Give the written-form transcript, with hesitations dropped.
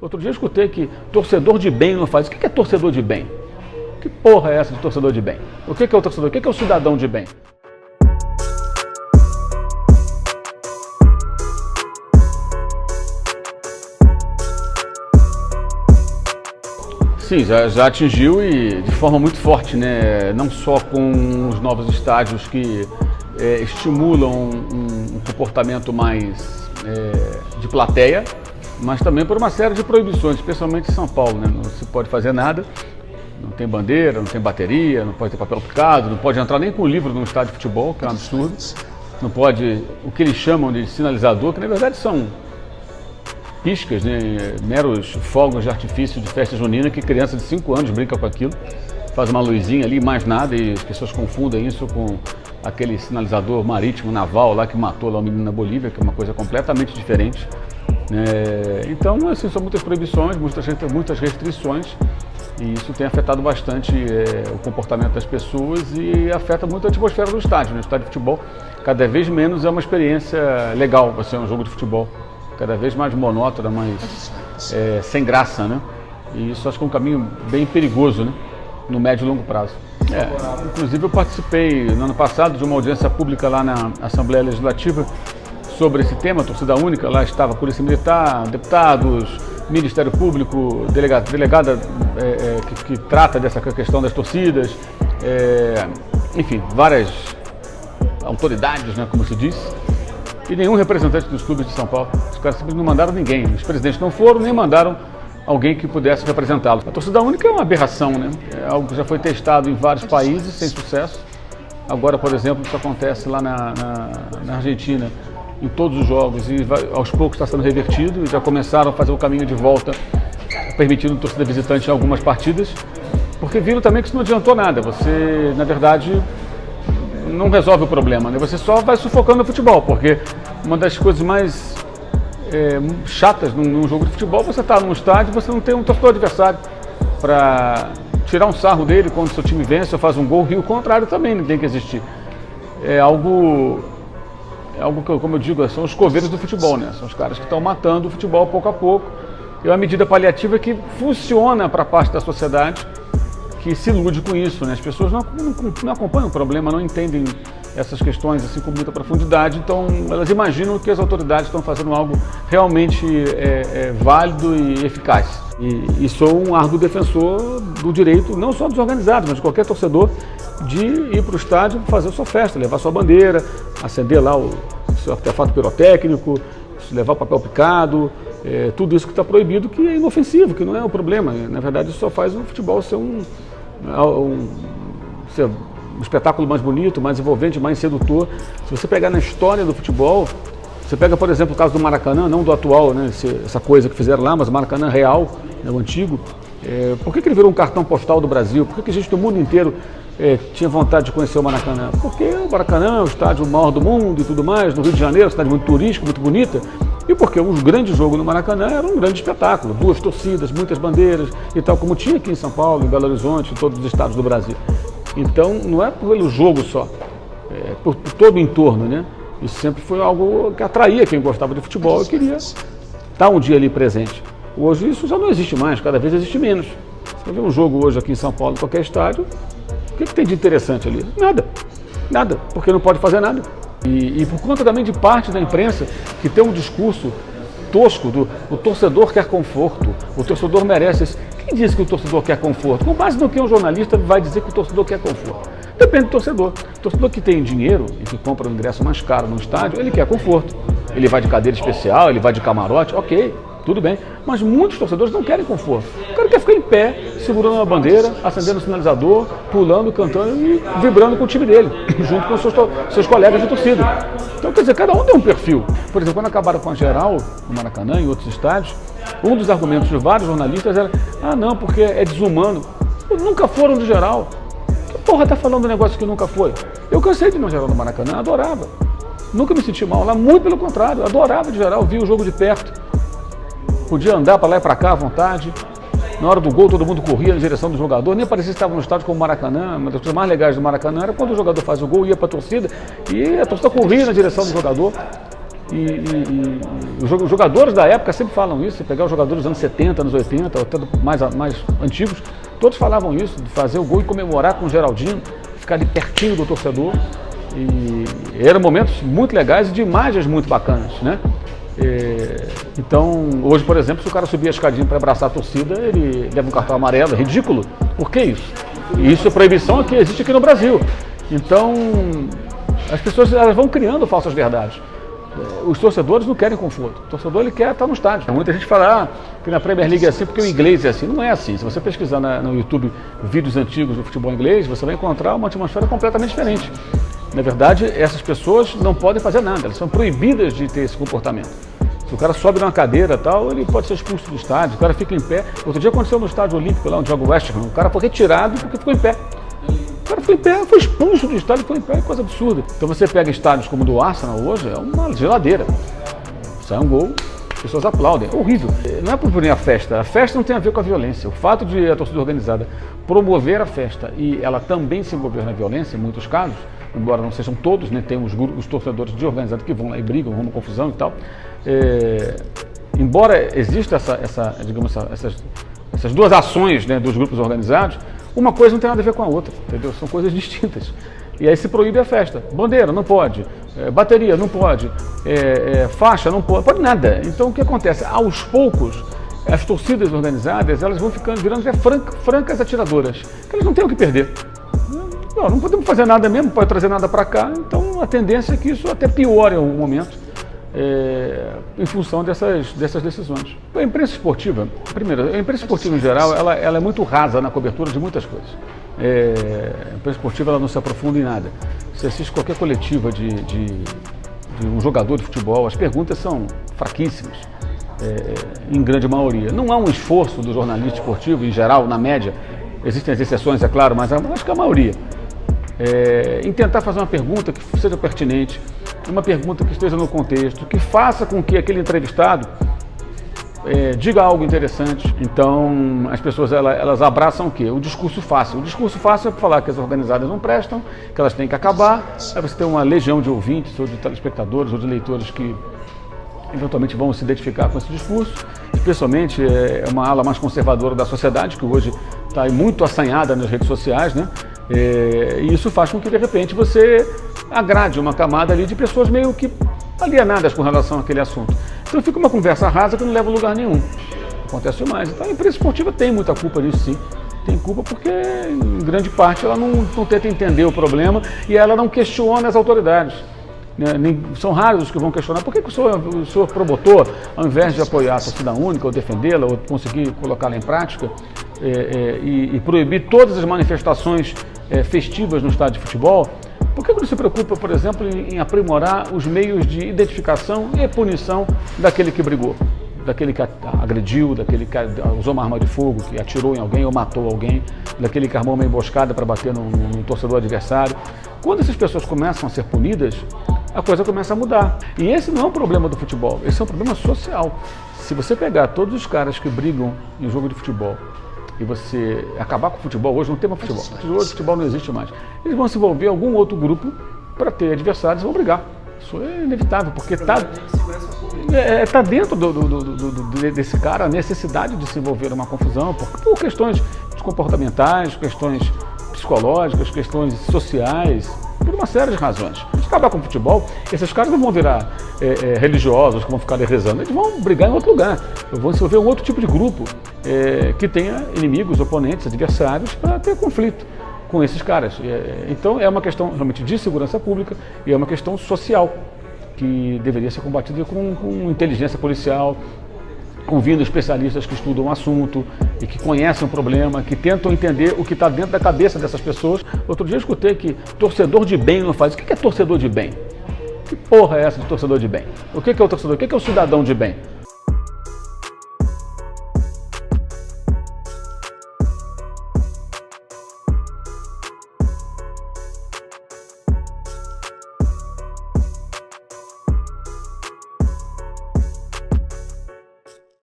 Outro dia eu escutei que torcedor de bem não faz. O que é torcedor de bem? Que porra é essa de torcedor de bem? O que é o torcedor? O que é o cidadão de bem? Sim, já atingiu e de forma muito forte, né? Não só com os novos estádios que estimulam um comportamento mais de plateia, mas também por uma série de proibições, especialmente em São Paulo, né? Não se pode fazer nada, não tem bandeira, não tem bateria, não pode ter papel picado, não pode entrar nem com livro num estádio de futebol, que é um absurdo, não pode, o que eles chamam de sinalizador, que na verdade são piscas, né? Meros fogos de artifício de festa junina que criança de 5 anos brinca com aquilo, faz uma luzinha ali, mais nada, e as pessoas confundem isso com aquele sinalizador marítimo naval lá que matou lá o menino na Bolívia, que é uma coisa completamente diferente. Então, assim, são muitas proibições, muitas restrições, e isso tem afetado bastante o comportamento das pessoas e afeta muito a atmosfera do estádio, né? O estádio de futebol, cada vez menos é uma experiência legal, assim, um jogo de futebol. Cada vez mais monótona, mais sem graça, né? E isso acho que é um caminho bem perigoso, né? No médio e longo prazo. Inclusive eu participei no ano passado de uma audiência pública lá na Assembleia Legislativa sobre esse tema, torcida única. Lá estava a Polícia Militar, deputados, Ministério Público, delegada que trata dessa questão das torcidas, enfim, várias autoridades, né, como se diz. E nenhum representante dos clubes de São Paulo. Os caras simplesmente não mandaram ninguém. Os presidentes não foram, nem mandaram alguém que pudesse representá-los. A torcida única é uma aberração, né? É algo que já foi testado em vários países sem sucesso. Agora, por exemplo, isso acontece lá na Argentina, em todos os jogos, e aos poucos está sendo revertido. E já começaram a fazer o caminho de volta, permitindo torcida visitante em algumas partidas, porque viram também que isso não adiantou nada. Você, na verdade, não resolve o problema, né? Você só vai sufocando o futebol, porque uma das coisas mais chatas num jogo de futebol, você está num estádio, você não tem um torcedor adversário para tirar um sarro dele quando seu time vence ou faz um gol, e o contrário também não tem que existir. É algo que, como eu digo, são os coveiros do futebol, né? São os caras que estão matando o futebol pouco a pouco. É uma medida paliativa que funciona para parte da sociedade, que se ilude com isso, né? As pessoas não acompanham o problema, não entendem essas questões assim com muita profundidade, então elas imaginam que as autoridades estão fazendo algo realmente válido e eficaz. E sou um árduo defensor do direito, não só dos organizados, mas de qualquer torcedor, de ir para o estádio fazer sua festa, levar sua bandeira, acender lá o seu artefato pirotécnico, levar o papel picado, tudo isso que está proibido, que é inofensivo, que não é o problema. Na verdade, isso só faz o futebol ser um espetáculo mais bonito, mais envolvente, mais sedutor. Se você pegar na história do futebol, você pega, por exemplo, o caso do Maracanã, não do atual, né, essa coisa que fizeram lá, mas o Maracanã real, né, o antigo. Por que ele virou um cartão postal do Brasil? Por que a gente do mundo inteiro tinha vontade de conhecer o Maracanã? Porque o Maracanã é o estádio maior do mundo e tudo mais, no Rio de Janeiro, uma cidade muito turística, muito bonita. E porque o grande jogo no Maracanã era um grande espetáculo, 2 torcidas, muitas bandeiras e tal, como tinha aqui em São Paulo, em Belo Horizonte, em todos os estados do Brasil. Então, não é pelo jogo só, é por todo o entorno, né? Isso sempre foi algo que atraía quem gostava de futebol e queria estar um dia ali presente. Hoje isso já não existe mais, cada vez existe menos. Você vê um jogo hoje aqui em São Paulo, em qualquer estádio, o que tem de interessante ali? Nada, porque não pode fazer nada. E por conta também de parte da imprensa que tem um discurso tosco o torcedor quer conforto, o torcedor merece isso. Quem diz que o torcedor quer conforto? Com base no que um jornalista vai dizer que o torcedor quer conforto? Depende do torcedor. O torcedor que tem dinheiro e que compra um ingresso mais caro no estádio, ele quer conforto. Ele vai de cadeira especial, ele vai de camarote, ok, tudo bem. Mas muitos torcedores não querem conforto. O cara quer ficar em pé, segurando uma bandeira, acendendo o sinalizador, pulando, cantando e vibrando com o time dele, junto com seus colegas de torcida. Então, quer dizer, cada um tem um perfil. Por exemplo, quando acabaram com a geral, no Maracanã e em outros estádios, um dos argumentos de vários jornalistas era: não, porque é desumano. Nunca foram de geral. Que porra tá falando um negócio que nunca foi? Eu cansei de ir no geral no Maracanã, adorava. Nunca me senti mal lá, muito pelo contrário, adorava de geral, via o jogo de perto. Podia andar para lá e para cá à vontade. Na hora do gol, todo mundo corria na direção do jogador, nem parecia que estava no estádio como o Maracanã. Uma das coisas mais legais do Maracanã era quando o jogador faz o gol, ia para a torcida e a torcida corria na direção do jogador. Os jogadores da época sempre falam isso, se pegar os jogadores dos anos 70, anos 80, até mais antigos, todos falavam isso, de fazer o gol e comemorar com o Geraldinho, ficar ali pertinho do torcedor. E eram momentos muito legais e de imagens muito bacanas, né? Então, hoje, por exemplo, se o cara subir a escadinha para abraçar a torcida, ele leva um cartão amarelo, é ridículo. Por que isso? E isso é proibição que existe aqui no Brasil. Então, as pessoas elas vão criando falsas verdades. Os torcedores não querem conforto. O torcedor ele quer estar no estádio. Muita gente fala que na Premier League é assim porque o inglês é assim. Não é assim. Se você pesquisar no YouTube vídeos antigos do futebol inglês, você vai encontrar uma atmosfera completamente diferente. Na verdade, essas pessoas não podem fazer nada. Elas são proibidas de ter esse comportamento. Se o cara sobe numa cadeira e tal, ele pode ser expulso do estádio. O cara fica em pé. Outro dia aconteceu no estádio olímpico, lá onde joga o West Ham. O cara foi retirado porque ficou em pé. O cara foi em pé, foi expulso do estádio, foi em pé, é coisa absurda. Então você pega estádios como o do Arsenal hoje, é uma geladeira. Sai um gol, as pessoas aplaudem, é horrível. Não é por punir a festa não tem a ver com a violência. O fato de a torcida organizada promover a festa e ela também se envolver na violência, em muitos casos, embora não sejam todos, né, tem os torcedores de organizado que vão lá e brigam, vão na confusão e tal. Embora exista essas duas ações, né, dos grupos organizados, uma coisa não tem nada a ver com a outra, entendeu? São coisas distintas. E aí se proíbe a festa. Bandeira não pode, bateria não pode, faixa não pode nada. Então o que acontece? Aos poucos, as torcidas organizadas elas vão virando francas atiradoras, que elas não têm o que perder. Não podemos fazer nada mesmo, não pode trazer nada para cá, então a tendência é que isso até piore em algum momento. Em função dessas decisões. A imprensa esportiva, primeiro, a imprensa esportiva em geral, ela é muito rasa na cobertura de muitas coisas. A imprensa esportiva ela não se aprofunda em nada. Você assiste qualquer coletiva de um jogador de futebol, as perguntas são fraquíssimas, em grande maioria. Não há um esforço do jornalista esportivo, em geral, na média, existem as exceções, é claro, mas acho que a maioria, em tentar fazer uma pergunta que seja pertinente, uma pergunta que esteja no contexto, que faça com que aquele entrevistado diga algo interessante. Então, as pessoas elas abraçam o quê? O discurso fácil. O discurso fácil é falar que as organizadas não prestam, que elas têm que acabar. Aí você tem uma legião de ouvintes, ou de telespectadores, ou de leitores que eventualmente vão se identificar com esse discurso. Especialmente uma ala mais conservadora da sociedade, que hoje está muito assanhada nas redes sociais, né? E isso faz com que, de repente, você agrade uma camada ali de pessoas meio que alienadas com relação àquele assunto. Então fica uma conversa rasa que não leva a lugar nenhum. Acontece mais. Então a imprensa esportiva tem muita culpa nisso, sim. Tem culpa porque, em grande parte, ela não tenta entender o problema e ela não questiona as autoridades. São raros os que vão questionar por que o senhor promotor, ao invés de apoiar a torcida única, ou defendê-la, ou conseguir colocá-la em prática, e proibir todas as manifestações festivas no estádio de futebol, por que não se preocupa, por exemplo, em aprimorar os meios de identificação e punição daquele que brigou, daquele que agrediu, daquele que usou uma arma de fogo, que atirou em alguém ou matou alguém, daquele que armou uma emboscada para bater num torcedor adversário? Quando essas pessoas começam a ser punidas, a coisa começa a mudar. E esse não é um problema do futebol, esse é um problema social. Se você pegar todos os caras que brigam em jogo de futebol e você acabar com o futebol, hoje não tem mais futebol, hoje o futebol não existe mais, eles vão se envolver em algum outro grupo para ter adversários e vão brigar. Isso é inevitável, porque está dentro desse cara a necessidade de se envolver numa confusão por questões comportamentais, questões psicológicas, questões sociais, por uma série de razões. Se acabar com o futebol, esses caras não vão virar religiosos que vão ficar ali rezando, eles vão brigar em outro lugar, vão se envolver em um outro tipo de grupo que tenha inimigos, oponentes, adversários para ter conflito com esses caras. Então é uma questão realmente de segurança pública e é uma questão social que deveria ser combatida com inteligência policial, convindo especialistas que estudam o assunto e que conhecem o problema, que tentam entender o que está dentro da cabeça dessas pessoas. Outro dia eu escutei que torcedor de bem não faz. O que é torcedor de bem? Que porra é essa de torcedor de bem? O que é o torcedor? O que é o cidadão de bem?